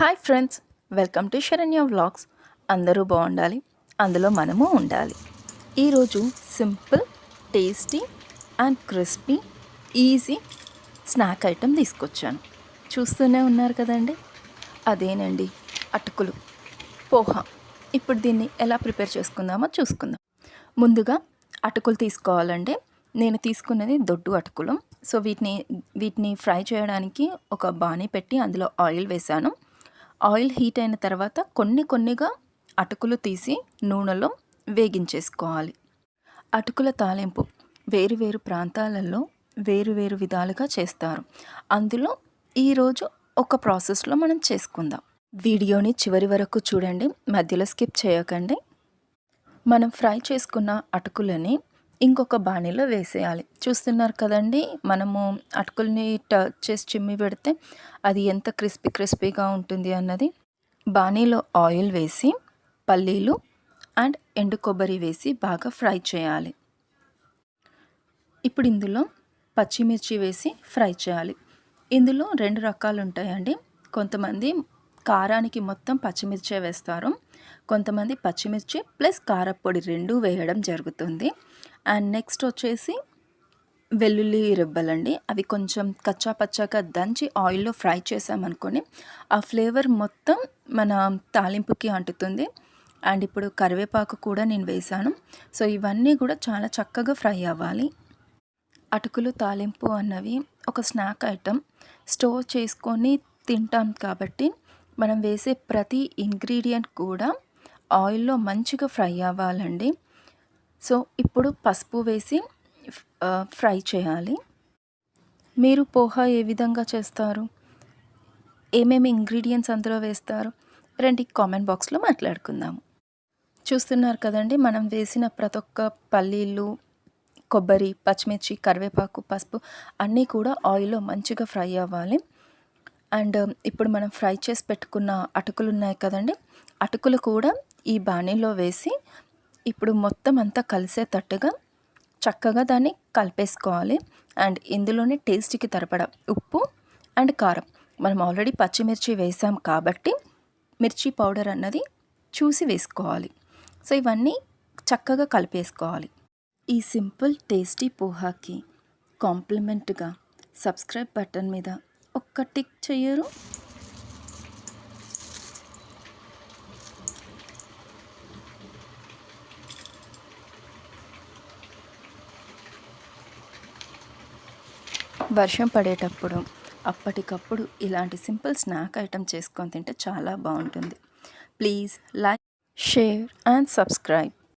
Hi friends, welcome to Saranya vlogs. అందరూ బాగుండాలి, అందులో మనము ఉండాలి. ఈరోజు simple, tasty and crispy, easy snack item తీసుకొచ్చాను. చూస్తూనే ఉన్నారు కదండి, అదేనండి అటుకులు పోహా. ఇప్పుడు దీన్ని ఎలా ప్రిపేర్ చేసుకుందామో చూసుకుందాం. ముందుగా అటుకులు తీసుకోవాలండి. నేను తీసుకున్నది దొడ్డు అటుకులు. సో వీటిని ఫ్రై చేయడానికి ఒక బాణీ పెట్టి అందులో ఆయిల్ వేశాను. ఆయిల్ హీట్ అయిన తర్వాత కొన్నిగా అటుకులు తీసి నూనెలో వేగించేసుకోవాలి. అటుకుల తాలింపు వేరు ప్రాంతాలలో వేరు విధాలుగా చేస్తారు. అందులో ఈరోజు ఒక ప్రాసెస్లో మనం చేసుకుందాం. వీడియోని చివరి వరకు చూడండి, మధ్యలో స్కిప్ చేయకండి. మనం ఫ్రై చేసుకున్న అటుకులని ఇంకొక బాణీలో వేసేయాలి. చూస్తున్నారు కదండి, మనము అటుకుల్ని టచ్ చేసి చిమ్మి పెడితే అది ఎంత క్రిస్పీగా ఉంటుంది అన్నది. బాణీలో ఆయిల్ వేసి పల్లీలు అండ్ ఎండు కొబ్బరి వేసి బాగా ఫ్రై చేయాలి. ఇప్పుడు ఇందులో పచ్చిమిర్చి వేసి ఫ్రై చేయాలి. ఇందులో 2 రకాలు ఉంటాయండి. కొంతమంది కారానికి మొత్తం పచ్చిమిర్చే వేస్తారు, కొంతమంది పచ్చిమిర్చి ప్లస్ కారపొడి 2 వేయడం జరుగుతుంది. అండ్ నెక్స్ట్ వచ్చేసి వెల్లుల్లి రెబ్బలండి. అవి కొంచెం కచ్చా పచ్చాగా దంచి ఆయిల్లో ఫ్రై చేసామనుకొని ఆ ఫ్లేవర్ మొత్తం మన తాలింపుకి అంటుతుంది. అండ్ ఇప్పుడు కరివేపాకు కూడా నేను వేసాను. సో ఇవన్నీ కూడా చాలా చక్కగా ఫ్రై అవ్వాలి. అటుకులు తాలింపు అన్నవి ఒక స్నాక్ ఐటెం. స్టోర్ చేసుకొని తింటాం కాబట్టి మనం వేసే ప్రతి ఇంగ్రీడియంట్ కూడా ఆయిల్లో మంచిగా ఫ్రై అవ్వాలండి. సో ఇప్పుడు పసుపు వేసి ఫ్రై చేయాలి. మీరు పోహా ఏ విధంగా చేస్తారు, ఏమేమి ఇంగ్రీడియంట్స్ అందులో వేస్తారు, రండి కామెంట్ బాక్స్లో మాట్లాడుకుందాము. చూస్తున్నారు కదండి, మనం వేసిన ప్రతి ఒక్క పల్లీలు, కొబ్బరి, పచ్చిమిర్చి, కరివేపాకు, పసుపు అన్నీ కూడా ఆయిల్లో మంచిగా ఫ్రై అవ్వాలి. అండ్ ఇప్పుడు మనం ఫ్రై చేసి పెట్టుకున్న అటుకులు ఉన్నాయి కదండి, అటుకులు కూడా ఈ బాణీలో వేసి ఇప్పుడు మొత్తం అంతా కలిసేటట్టుగా చక్కగా దాన్ని కలిపేసుకోవాలి. అండ్ ఇందులోనే టేస్ట్కి తరపడా ఉప్పు అండ్ కారం, మనం ఆల్రెడీ పచ్చిమిర్చి వేసాం కాబట్టి మిర్చి పౌడర్ అన్నది చూసి వేసుకోవాలి. సో ఇవన్నీ చక్కగా కలిపేసుకోవాలి. ఈ సింపుల్ టేస్టీ పోహాకి కాంప్లిమెంట్గా సబ్స్క్రైబ్ బటన్ మీద ఒక్క టిక్ చేయరు? వర్షం పడేటప్పుడు అప్పటికప్పుడు ఇలాంటి సింపుల్ స్నాక్ ఐటెం చేసుకొని తింటే చాలా బాగుంటుంది. Please like, share and subscribe.